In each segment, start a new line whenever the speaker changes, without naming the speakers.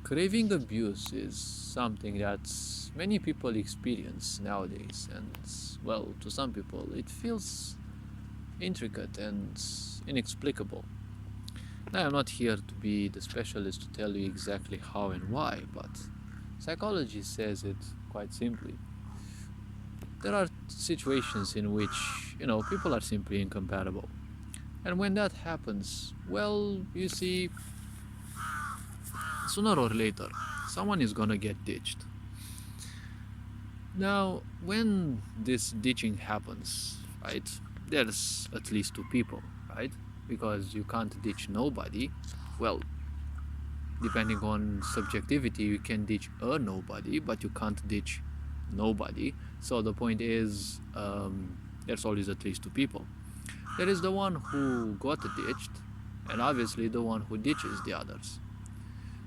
Craving abuse is something that many people experience nowadays, and well, to some people, it feels intricate and inexplicable. Now, I'm not here to be the specialist to tell you exactly how and why, but psychology says it quite simply. There are situations in which, people are simply incompatible. And when that happens, well, you see, sooner or later, someone is gonna get ditched. Now, when this ditching happens, right, there's at least two people, right? Because you can't ditch nobody. Well, depending on subjectivity, you can ditch a nobody, but you can't ditch nobody. So the point is, there's always at least two people. There is the one who got ditched, and obviously the one who ditches the others.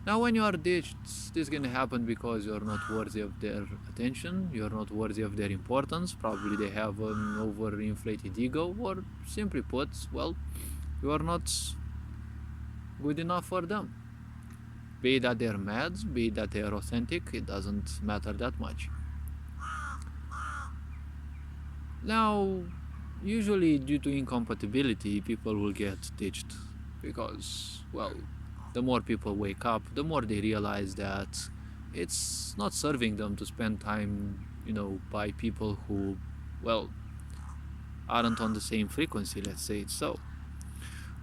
Now, when you are ditched, this can happen because you're not worthy of their attention, you're not worthy of their importance, probably they have an overinflated ego, or simply put, well, you are not good enough for them. Be that they're mad, be that they're authentic, it doesn't matter that much. Now, usually due to incompatibility, people will get ditched because, well, the more people wake up, the more they realize that it's not serving them to spend time, by people who, well, aren't on the same frequency, let's say it so.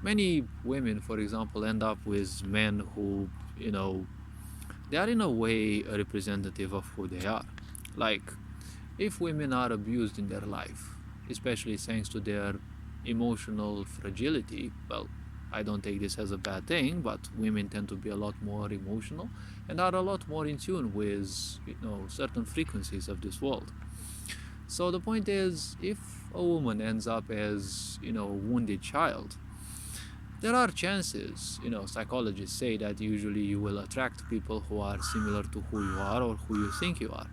Many women, for example, end up with men who, they are in a way a representative of who they are. Like, if women are abused in their life, especially thanks to their emotional fragility, well, I don't take this as a bad thing, but women tend to be a lot more emotional and are a lot more in tune with, certain frequencies of this world. So the point is, if a woman ends up as, a wounded child, there are chances, psychologists say that usually you will attract people who are similar to who you are or who you think you are.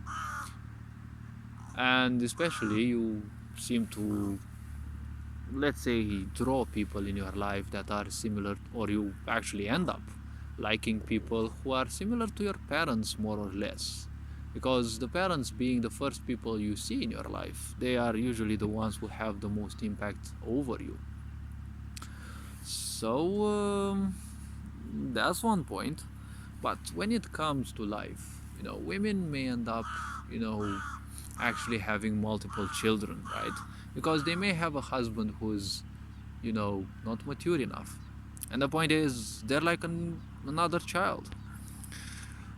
And especially you seem to, let's say, draw people in your life that are similar, or you actually end up liking people who are similar to your parents more or less, because the parents being the first people you see in your life, they are usually the ones who have the most impact over you. So that's one point. But when it comes to life, women may end up, actually having multiple children, right? Because they may have a husband who's, not mature enough. And the point is, they're like another child.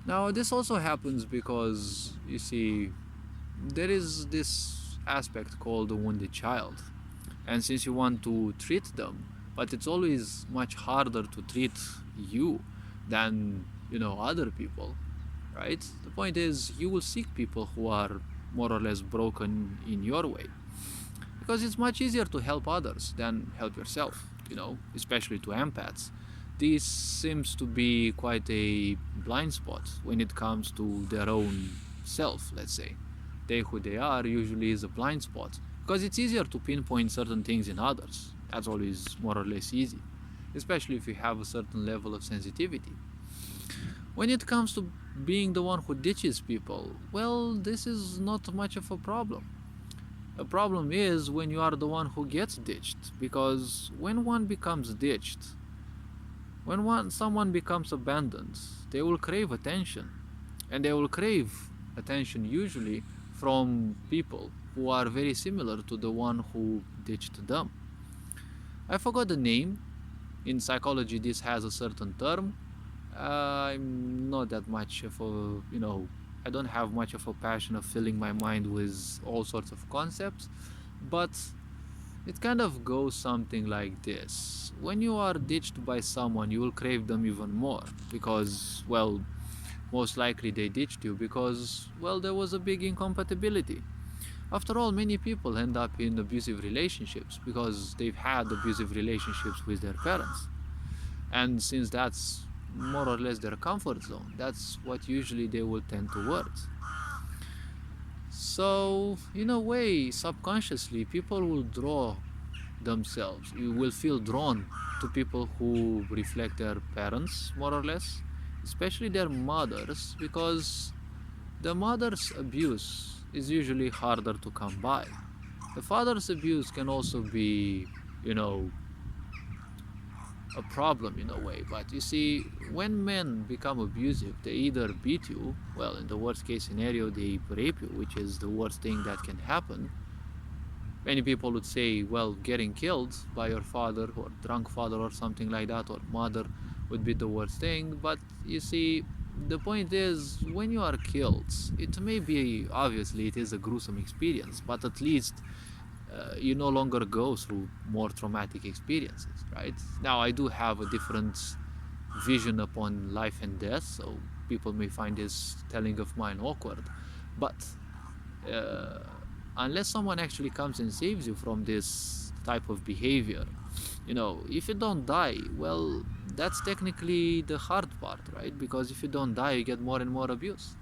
Now, this also happens because, you see, there is this aspect called the wounded child. And since you want to treat them, but it's always much harder to treat you than, other people, right? The point is, you will seek people who are more or less broken in your way, because it's much easier to help others than help yourself, especially to empaths. This seems to be quite a blind spot when it comes to their own self, let's say. They who they are usually is a blind spot, because it's easier to pinpoint certain things in others. That's always more or less easy, especially if you have a certain level of sensitivity. When it comes to being the one who ditches people, well, this is not much of a problem. The problem is when you are the one who gets ditched, because when one becomes ditched, when someone becomes abandoned, they will crave attention, and they will crave attention usually from people who are very similar to the one who ditched them. I forgot the name. In psychology, this has a certain term. I'm not that much of a, I don't have much of a passion of filling my mind with all sorts of concepts, but it kind of goes something like this. When you are ditched by someone, you will crave them even more because, well, most likely they ditched you because, well, there was a big incompatibility. After all, many people end up in abusive relationships because they've had abusive relationships with their parents. And since that's more or less their comfort zone, that's what usually they will tend towards. So, in a way, subconsciously, people will draw themselves. You will feel drawn to people who reflect their parents, more or less, especially their mothers, because the mother's abuse is usually harder to come by. The father's abuse can also be, you know, a problem in a way. But you see, when men become abusive, they either beat you, well, in the worst case scenario, they rape you, which is the worst thing that can happen. Many people would say, well, getting killed by your father or drunk father or something like that, or mother, would be the worst thing. But you see, the point is, when you are killed, it may be, obviously, it is a gruesome experience, but at least you no longer go through more traumatic experiences, right? Now, I do have a different vision upon life and death, so people may find this telling of mine awkward, but uh, unless someone actually comes and saves you from this type of behavior, if you don't die, well, that's technically the hard part, right? Because if you don't die, you get more and more abuse.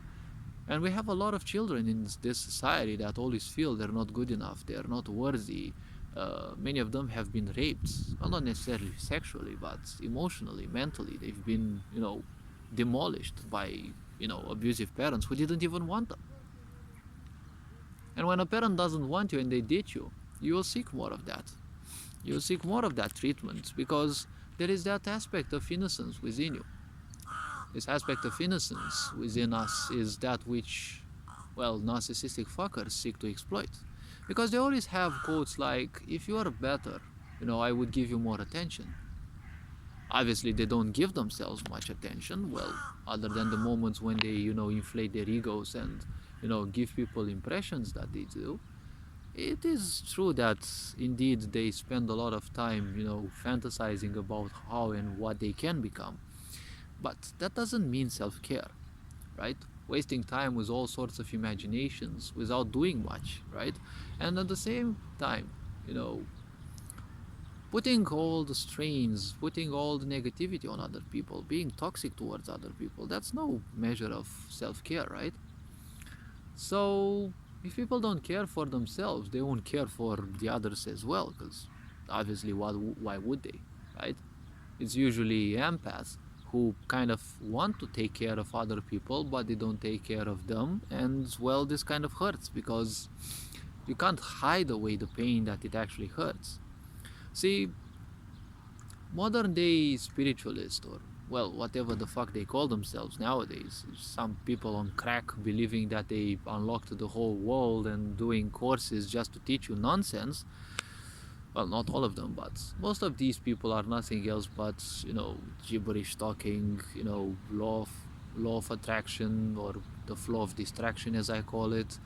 And we have a lot of children in this society that always feel they're not good enough, they're not worthy. Many of them have been raped, well, not necessarily sexually, but emotionally, mentally. They've been, demolished by, abusive parents who didn't even want them. And when a parent doesn't want you and they ditch you, you will seek more of that. You will seek more of that treatment because there is that aspect of innocence within you. This aspect of innocence within us is that which, well, narcissistic fuckers seek to exploit. Because they always have quotes like, if you are better, I would give you more attention. Obviously, they don't give themselves much attention, well, other than the moments when they, inflate their egos and, give people impressions that they do. It is true that indeed they spend a lot of time, fantasizing about how and what they can become. But that doesn't mean self-care, right? Wasting time with all sorts of imaginations without doing much, right? And at the same time, you know, putting all the strains, putting all the negativity on other people, being toxic towards other people, that's no measure of self-care, right? So if people don't care for themselves, they won't care for the others as well, because obviously why would they, right? It's usually empaths who kind of want to take care of other people, but they don't take care of them. And well, this kind of hurts because you can't hide away the pain that it actually hurts. See, modern day spiritualists, or well, whatever the fuck they call themselves nowadays, some people on crack believing that they unlocked the whole world and doing courses just to teach you nonsense. Well, not all of them, but most of these people are nothing else but, gibberish talking, law of attraction, or the flow of distraction, as I call it,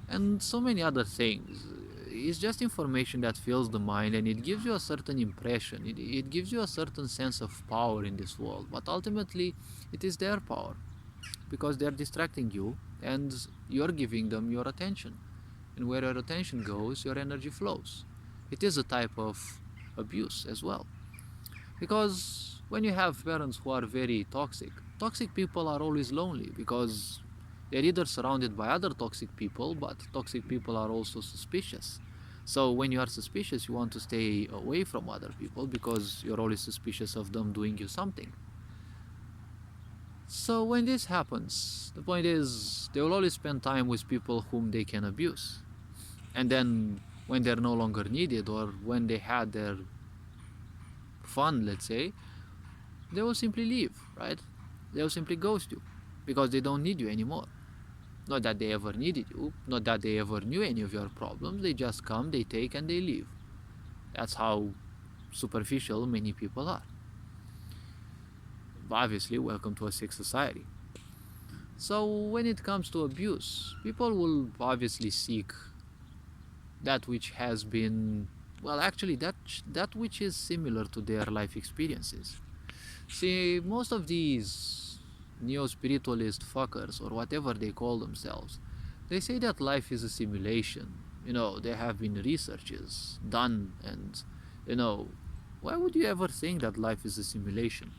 and so many other things. It's just information that fills the mind, and it gives you a certain impression. It gives you a certain sense of power in this world, but ultimately it is their power because they're distracting you and you're giving them your attention. And where your attention goes, your energy flows. It is a type of abuse as well. Because when you have parents who are very toxic people are always lonely because they're either surrounded by other toxic people, but toxic people are also suspicious. So when you are suspicious, you want to stay away from other people because you're always suspicious of them doing you something. So when this happens, the point is they will always spend time with people whom they can abuse. And then when they're no longer needed, or when they had their fun, let's say, they will simply leave, right? They will simply ghost you because they don't need you anymore. Not that they ever needed you, not that they ever knew any of your problems. They just come, they take, and they leave. That's how superficial many people are. Obviously, welcome to a sick society. So when it comes to abuse, people will obviously seek that which has been, well, actually that which is similar to their life experiences. See, most of these neo-spiritualist fuckers, or whatever they call themselves, they say that life is a simulation. There have been researches done, and why would you ever think that life is a simulation?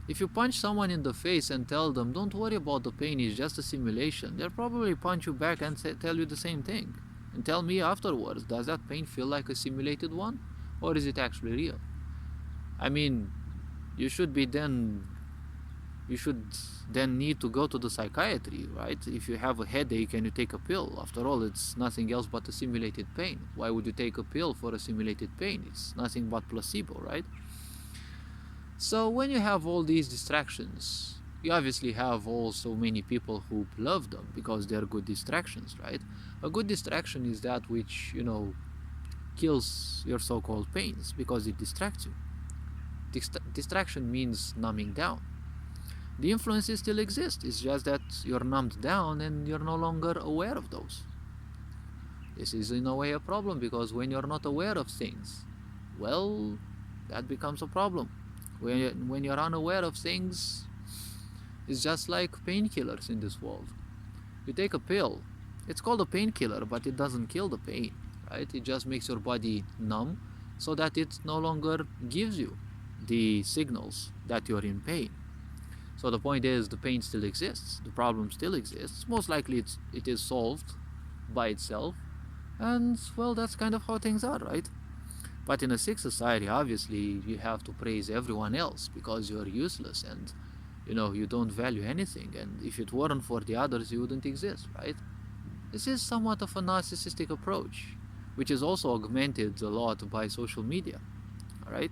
If you punch someone in the face and tell them, don't worry about the pain, it's just a simulation, they'll probably punch you back and tell you the same thing. And tell me afterwards, does that pain feel like a simulated one? Or is it actually real? I mean, you should be then you should then need to go to the psychiatry, right? If you have a headache and you take a pill, after all, it's nothing else but a simulated pain. Why would you take a pill for a simulated pain? It's nothing but placebo, right? So when you have all these distractions, you obviously have also many people who love them because they're good distractions, right? A good distraction is that which, kills your so-called pains because it distracts you. Distraction means numbing down. The influences still exist, it's just that you're numbed down and you're no longer aware of those. This is in a way a problem because when you're not aware of things, well, that becomes a problem. When you're unaware of things, it's just like painkillers in this world. You take a pill, it's called a painkiller, but it doesn't kill the pain, right? It just makes your body numb so that it no longer gives you the signals that you're in pain. So the point is, the pain still exists, the problem still exists. Most likely it is solved by itself, and well, that's kind of how things are, right? But in a sick society, obviously, you have to praise everyone else because you're useless and you don't value anything. And if it weren't for the others, you wouldn't exist, right? This is somewhat of a narcissistic approach, which is also augmented a lot by social media, all right?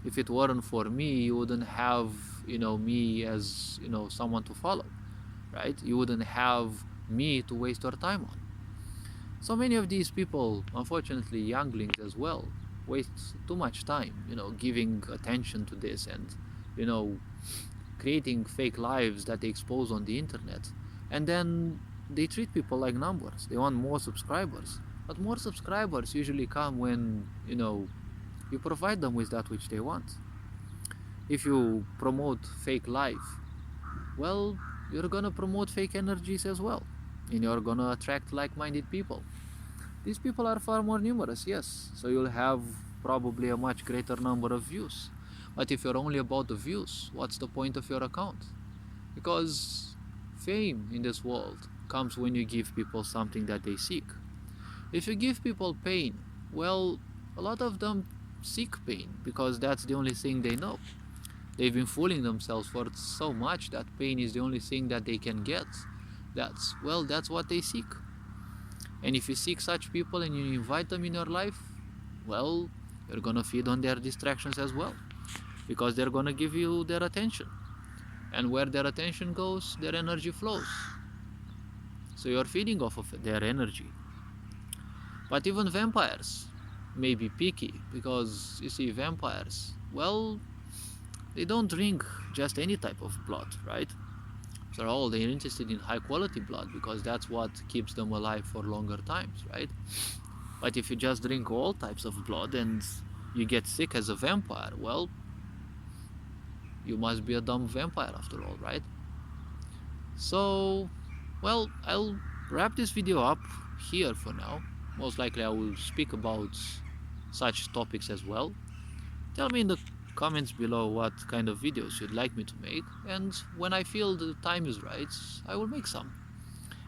If it weren't for me, you wouldn't have, me as, someone to follow, right? You wouldn't have me to waste your time on. So many of these people, unfortunately younglings as well, waste too much time, giving attention to this and, you know, creating fake lives that they expose on the internet. And then they treat people like numbers. They want more subscribers. But more subscribers usually come when, you provide them with that which they want. If you promote fake life, well, you're gonna promote fake energies as well. And you're gonna attract like-minded people. These people are far more numerous, yes, so you'll have probably a much greater number of views. But if you're only about the views, what's the point of your account? Because fame in this world comes when you give people something that they seek. If you give people pain, well, a lot of them seek pain because that's the only thing they know. They've been fooling themselves for so much that pain is the only thing that they can get. That's what they seek. And if you seek such people and you invite them in your life, well, you're gonna feed on their distractions as well, because they're gonna give you their attention. And where their attention goes, their energy flows. So you're feeding off of their energy. But even vampires may be picky, because you see, vampires, well, they don't drink just any type of blood, right? After all, they're interested in high quality blood because that's what keeps them alive for longer times, right? But if you just drink all types of blood and you get sick as a vampire, well, you must be a dumb vampire after all, right? So, well, I'll wrap this video up here for now. Most likely I will speak about such topics as well. Tell me in the comments below what kind of videos you'd like me to make, and when I feel the time is right, I will make some.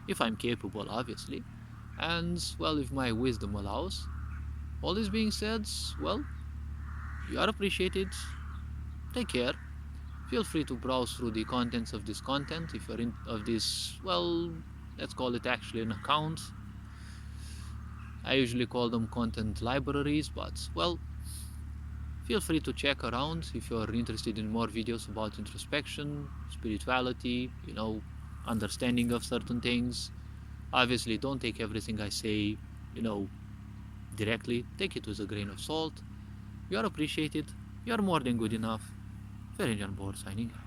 If I'm capable, obviously. And, well, if my wisdom allows. All this being said, well, you are appreciated. Take care. Feel free to browse through the contents of this content if you're in of this, well, let's call it actually an account. I usually call them content libraries, but, well, feel free to check around if you're interested in more videos about introspection, spirituality, understanding of certain things. Obviously, don't take everything I say, directly. Take it with a grain of salt. You are appreciated. You are more than good enough. Very John Board signing out.